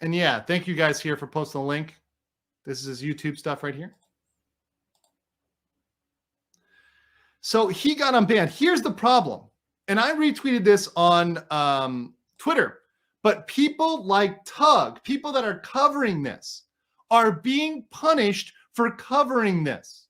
And yeah, thank you guys here for posting the link. This is his YouTube stuff right here. So he got unbanned. Here's the problem. And I retweeted this on Twitter. But people like Tug, people that are covering this, are being punished for covering this.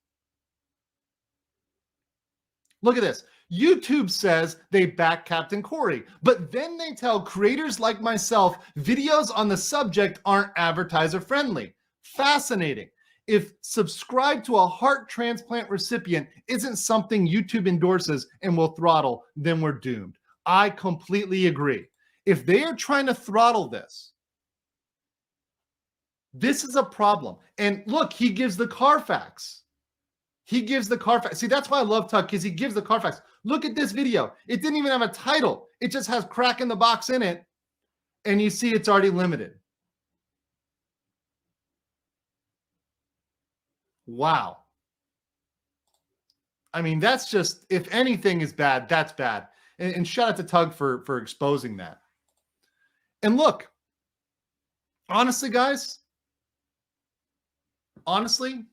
Look at this. YouTube says they back Captain Kori, but then they tell creators like myself videos on the subject aren't advertiser friendly. Fascinating. If subscribe to a heart transplant recipient isn't something YouTube endorses and will throttle, then we're doomed. I completely agree. If they are trying to throttle this, this is a problem. And look, he gives the Carfax. He gives the Carfax. See, that's why I love Tuck, because he gives the Carfax. Look at this video. It didn't even have a title. It just has Kraken the box in it. And you see it's already limited. Wow. I mean, that's just, if anything is bad, that's bad. And shout out to Tug for exposing that. And look, honestly, guys, honestly,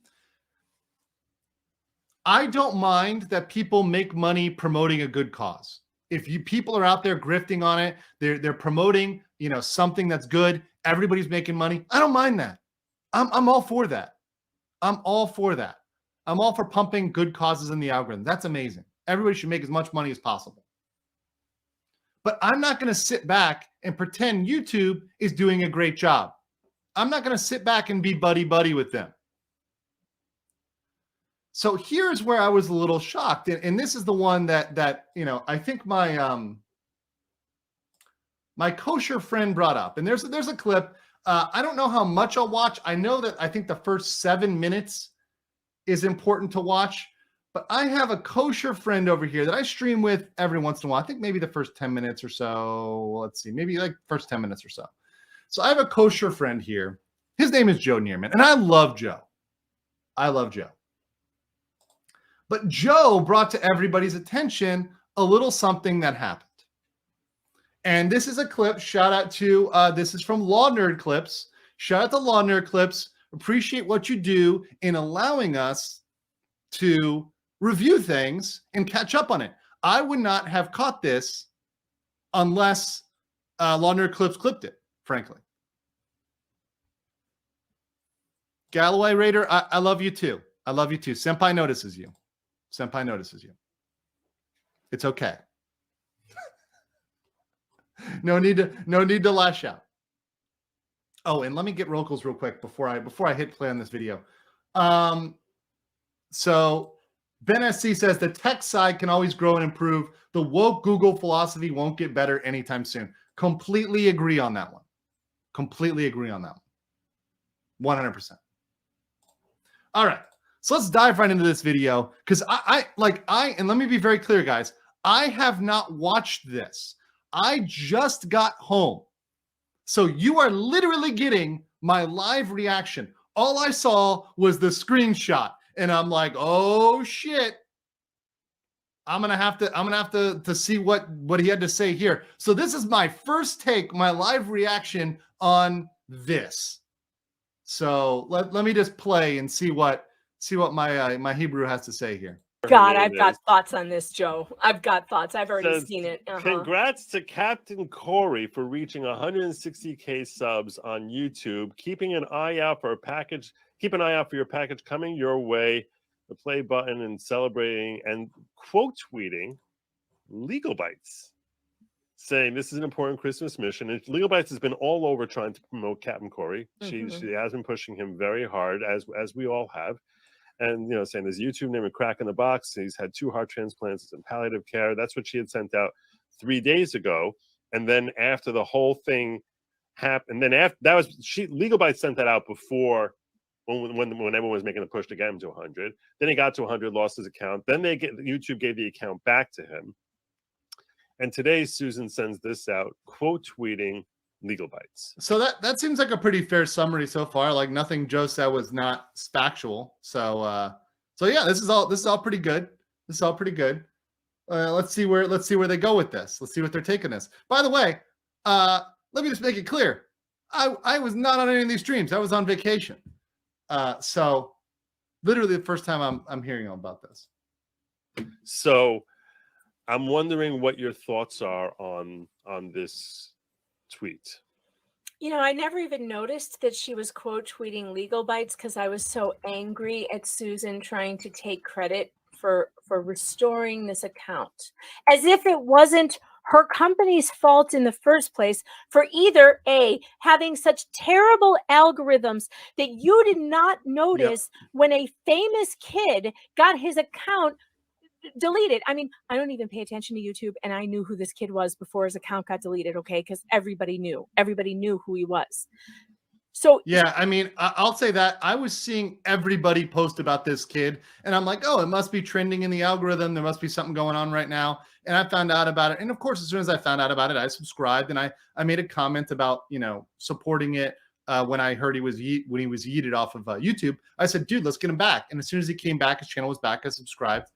I don't mind that people make money promoting a good cause. If people are out there grifting on it, they're promoting, something that's good. Everybody's making money. I don't mind that. I'm all for that. I'm all for that. I'm all for pumping good causes in the algorithm. That's amazing. Everybody should make as much money as possible. But I'm not going to sit back and pretend YouTube is doing a great job. I'm not going to sit back and be buddy-buddy with them. So here's where I was a little shocked. And this is the one that I think my kosher friend brought up. And there's a clip. I don't know how much I'll watch. I know that I think the first 7 minutes is important to watch. But I have a kosher friend over here that I stream with every once in a while. I think maybe the first 10 minutes or so. Let's see, maybe like first 10 minutes or so. So I have a kosher friend here. His name is Joe Neerman, and I love Joe. I love Joe. But Joe brought to everybody's attention a little something that happened. And this is a clip. Shout out to, this is from Law Nerd Clips. Shout out to Law Nerd Clips. Appreciate what you do in allowing us to review things and catch up on it. I would not have caught this unless Law Nerd Clips clipped it, frankly. Galloway Raider, I love you too. I love you too. Senpai notices you. Senpai notices you. It's okay. No need to lash out. Oh, and let me get Rocals real quick before I hit play on this video. So Ben SC says the tech side can always grow and improve. The woke Google philosophy won't get better anytime soon. Completely agree on that one. Completely agree on that one. 100%. All right. So let's dive right into this video because and let me be very clear, guys. I have not watched this. I just got home. So you are literally getting my live reaction. All I saw was the screenshot. And I'm like, oh shit. I'm gonna have to see what he had to say here. So this is my first take, my live reaction on this. So let me just play and see what my Hebrew has to say here. God, I've got thoughts on this, Joe. I've got thoughts. I've already seen it. Congrats to Captain Kori for reaching 160K subs on YouTube. Keep an eye out for your package coming your way. The play button and celebrating and quote tweeting Legal Bites, saying this is an important Christmas mission. And Legal Bites has been all over trying to promote Captain Kori. She has been pushing him very hard, as we all have. And, saying there's YouTube name and Kraken the box. He's had 2 heart transplants and palliative care. That's what she had sent out 3 days ago. And then after the whole thing happened, and then Legal Bites sent that out before when everyone was making a push to get him to 100. Then he got to 100, lost his account. Then YouTube gave the account back to him. And today Susan sends this out, quote tweeting Legal Bites. So that seems like a pretty fair summary so far. Like nothing Joe said was not factual. So yeah, this is all pretty good. This is all pretty good. Let's see where they go with this. Let's see what they're taking this. By the way, let me just make it clear. I was not on any of these streams. I was on vacation. So literally the first time I'm hearing about this. So I'm wondering what your thoughts are on this tweet. You know, I never even noticed that she was quote tweeting legal bites because I was so angry at Susan trying to take credit for restoring this account, as if it wasn't her company's fault in the first place for either A, having such terrible algorithms that you did not notice when a famous kid got his account deleted. I mean, I don't even pay attention to YouTube, and I knew who this kid was before his account got deleted, okay? Because everybody knew who he was. So yeah, I mean, I'll say that I was seeing everybody post about this kid, and I'm like, oh, it must be trending in the algorithm. There must be something going on right now. And I found out about it. And of course, as soon as I found out about it, I subscribed and I made a comment about, supporting it when I heard when he was yeeted off of YouTube. I said, dude, let's get him back. And as soon as he came back, his channel was back. I subscribed.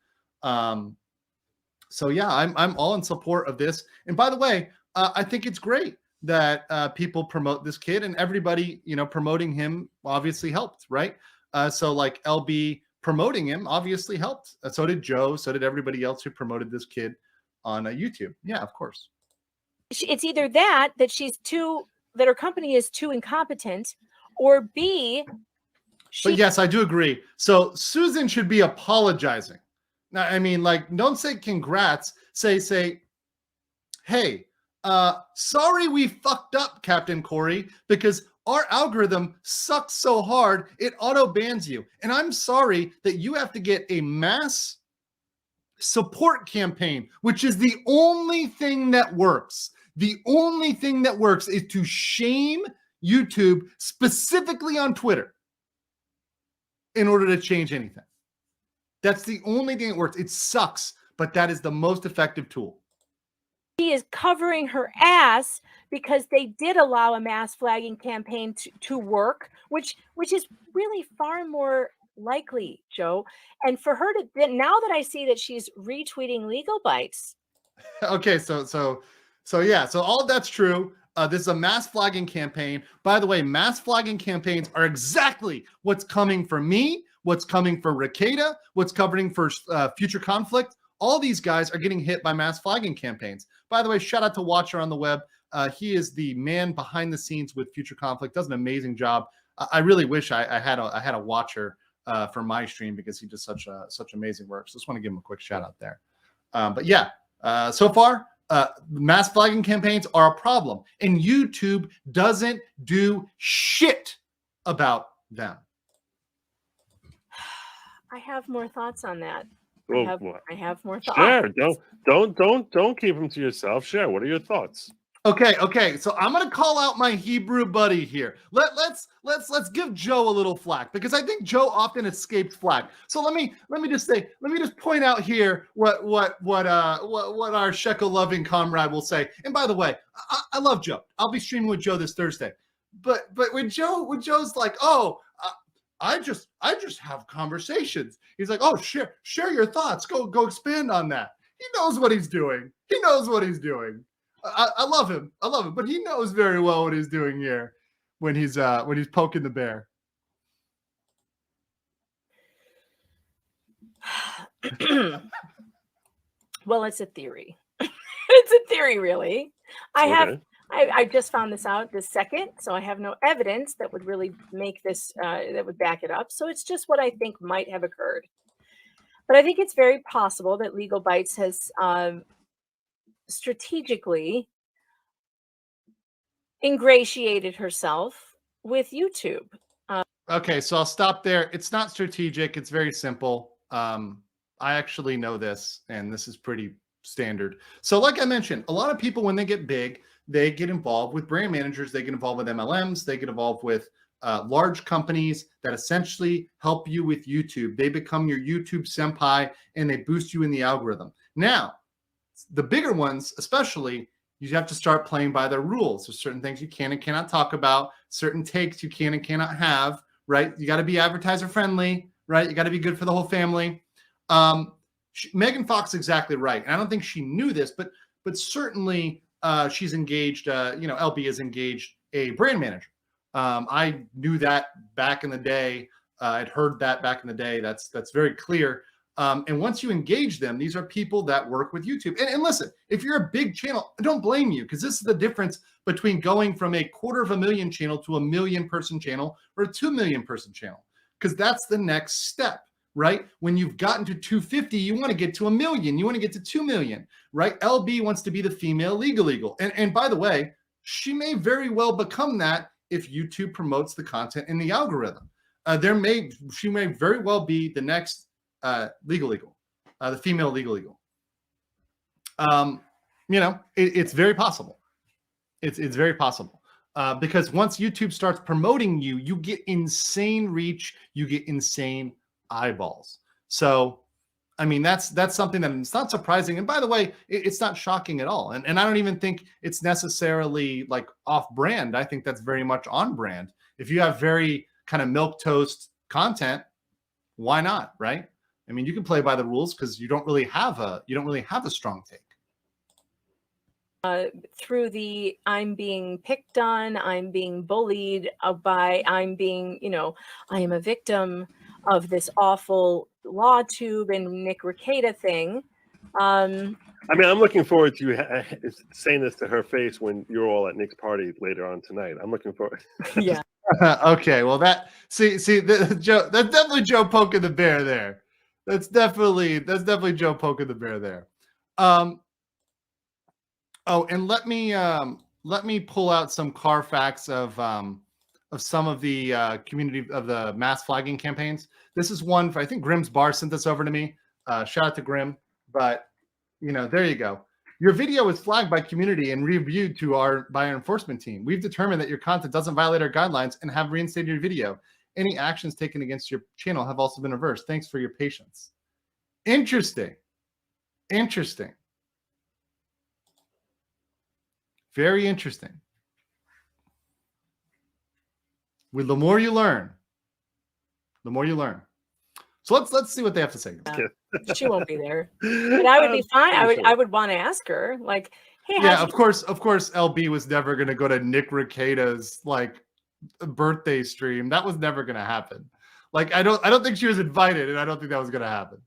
So yeah, I'm all in support of this. And by the way, I think it's great that people promote this kid, and everybody, promoting him obviously helped, right? So like LB promoting him obviously helped. So did Joe. So did everybody else who promoted this kid on YouTube. Yeah, of course. It's either that her company is too incompetent, or B. But yes, I do agree. So Susan should be apologizing. Now, I mean, like, don't say congrats. Say, hey, sorry we fucked up, Captain Kori, because our algorithm sucks so hard it auto bans you. And I'm sorry that you have to get a mass support campaign, which is the only thing that works. The only thing that works is to shame YouTube, specifically on Twitter, in order to change anything. That's the only thing that works. It sucks, but that is the most effective tool. She is covering her ass because they did allow a mass flagging campaign to work, which is really far more likely, Joe. And for her to, now that I see that she's retweeting legal bites. Okay, so yeah, so all of that's true. This is a mass flagging campaign. By the way, mass flagging campaigns are exactly what's coming for me, what's coming for Rakeda, what's covering for Future Conflict. All these guys are getting hit by mass flagging campaigns. By the way, shout out to Watcher on the web. He is the man behind the scenes with Future Conflict. Does an amazing job. I really wish I had a Watcher for my stream, because he does such amazing work. So just want to give him a quick shout out there. But yeah, so far, mass flagging campaigns are a problem, and YouTube doesn't do shit about them. I have more thoughts on that. Well, I have more thoughts. Share. Don't keep them to yourself. Share. What are your thoughts? Okay. So I'm gonna call out my Hebrew buddy here. Let's give Joe a little flack, because I think Joe often escapes flack. So let me just point out here what our shekel loving comrade will say. And by the way, I love Joe. I'll be streaming with Joe this Thursday. But when Joe's like, oh, I just have conversations. He's like, oh, share your thoughts. Go expand on that. He knows what he's doing. I love him, but he knows very well what he's doing here when he's poking the bear. Well, it's a theory. It's a theory, really. I just found this out this second, so I have no evidence that would really make this, that would back it up. So it's just what I think might have occurred. But I think it's very possible that Legal Bites has strategically ingratiated herself with YouTube. Okay, so I'll stop there. It's not strategic. It's very simple. I actually know this, and this is pretty standard. So like I mentioned, a lot of people, when they get big, they get involved with brand managers. They get involved with MLMs. They get involved with large companies that essentially help you with YouTube. They become your YouTube senpai, and they boost you in the algorithm. Now, the bigger ones, especially, you have to start playing by their rules. There's certain things you can and cannot talk about, certain takes you can and cannot have, right? You got to be advertiser friendly, right? You got to be good for the whole family. Megan Fox is exactly right. And I don't think she knew this, but certainly she's engaged, LB is engaged a brand manager. I knew that back in the day. I'd heard that back in the day. That's very clear. And once you engage them, these are people that work with YouTube. And listen, if you're a big channel, I don't blame you, because this is the difference between going from a 250,000 channel to a 1 million person channel or a 2 million person channel, because that's the next step, right? When you've gotten to 250, you want to get to 1 million. You want to get to 2 million, right? LB wants to be the female legal. And by the way, she may very well become that if YouTube promotes the content in the algorithm. She may very well be the next legal, the female legal. It's very possible. It's very possible because once YouTube starts promoting you, you get insane reach, you get insane eyeballs. So, I mean, that's something that it's not surprising. And by the way, it's not shocking at all. And I don't even think it's necessarily like off brand. I think that's very much on brand. If you have very kind of milquetoast content, why not, right? I mean, you can play by the rules because you don't really have a strong take. Through the I'm being picked on, I'm being bullied I'm being, I am a victim of this awful law tube and Nick Rekieta thing. I mean, I'm looking forward to you saying this to her face when you're all at Nick's party later on tonight. I'm looking forward. Yeah. Okay. Well, Joe, that's definitely Joe poking the bear there. That's definitely Joe poking the bear there. Oh, and let me pull out some Carfax of some of the community of the mass flagging campaigns. This is one for, I think Grimm's Bar sent this over to me. Shout out to Grimm. But there you go. Your video is flagged by community and reviewed by our enforcement team. We've determined that your content doesn't violate our guidelines and have reinstated your video. Any actions taken against your channel have also been reversed. Thanks for your patience. Interesting. Very interesting. With the more you learn, So let's see what they have to say. She won't be there, but I would be fine. I would want to ask her, like, hey, yeah, of course, LB was never going to go to Nick Rekieta's like birthday stream. That was never going to happen. Like, I don't think she was invited, and I don't think that was going to happen.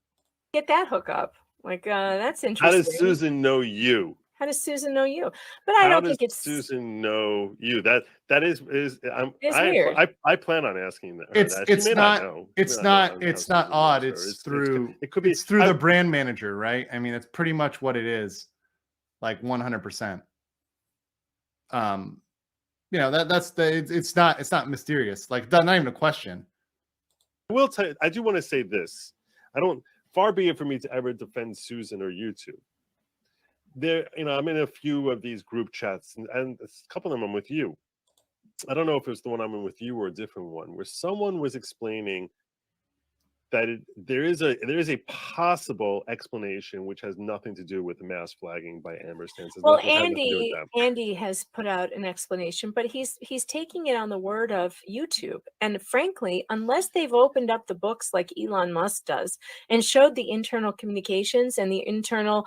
Get that hookup. Like, that's interesting. How does Susan know you? How does Susan know you? But I don't think it's Susan know you. That is weird. I plan on asking her. It's not odd. It's through the brand manager, right? I mean, it's pretty much what it is, like 100%. It's not mysterious. Like, not even a question. I will tell you, I do want to say this. Far be it for me to ever defend Susan or YouTube. I'm in a few of these group chats, and a couple of them I'm with you. I don't know if it was the one I'm in with you or a different one, where someone was explaining that there is a possible explanation which has nothing to do with the mass flagging by Amber Stance. Well, Andy has put out an explanation, but he's taking it on the word of YouTube. And frankly, unless they've opened up the books like Elon Musk does and showed the internal communications and the internal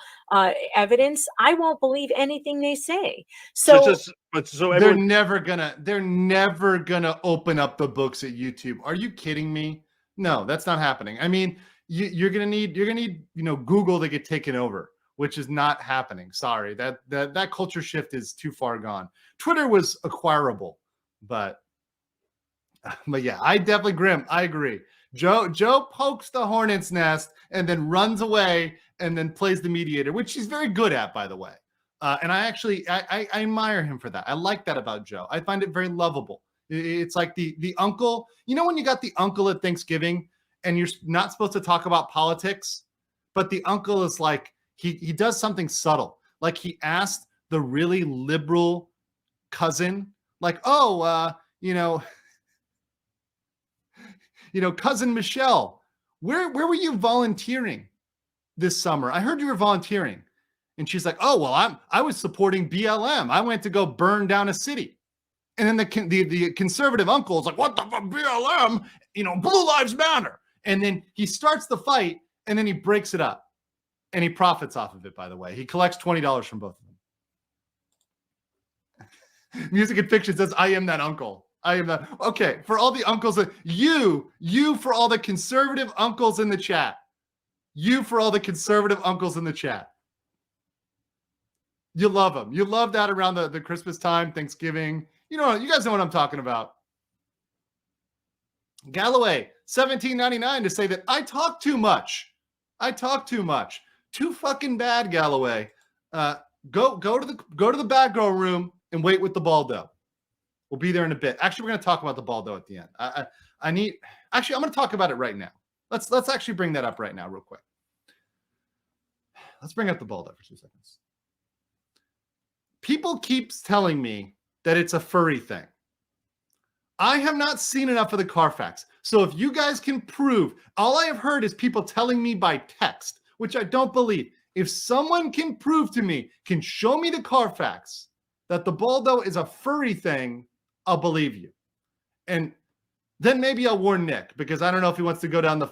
evidence, I won't believe anything they say. So they're never gonna open up the books at YouTube. Are you kidding me? No, that's not happening. I mean, you're gonna need Google to get taken over, which is not happening. Sorry, that culture shift is too far gone. Twitter was acquirable, but yeah, I agree. Joe pokes the hornet's nest and then runs away and then plays the mediator, which he's very good at, by the way. And I admire him for that. I like that about Joe. I find it very lovable. It's like the uncle, when you got the uncle at Thanksgiving and you're not supposed to talk about politics, but the uncle is like, he does something subtle. Like, he asked the really liberal cousin, like, cousin Michelle, where were you volunteering this summer? I heard you were volunteering. And she's like, oh, well, I was supporting BLM. I went to go burn down a city. And then the conservative uncle is like, what the fuck, BLM? Blue Lives Matter. And then he starts the fight, and then he breaks it up. And he profits off of it, by the way. He collects $20 from both of Music and Fiction says, I am that uncle. I am that. Okay, for all the uncles, you for all the conservative uncles in the chat. You for all the conservative uncles in the chat. You love them. You love that around the Christmas time, Thanksgiving. You guys know what I'm talking about. Galloway, $17.99 to say that I talk too much. I talk too much. Too fucking bad, Galloway. Go to the bad girl room and wait with the Baldo. We'll be there in a bit. Actually, we're going to talk about the Baldo at the end. I'm going to talk about it right now. Let's actually bring that up right now real quick. Let's bring up the Baldo for 2 seconds. People keep telling me that it's a furry thing. I have not seen enough of the Carfax. So if you guys can prove, all I have heard is people telling me by text, which I don't believe. If someone can prove to me, can show me the Carfax that the Baldo is a furry thing, I'll believe you. And then maybe I'll warn Nick, because I don't know if he wants to go down the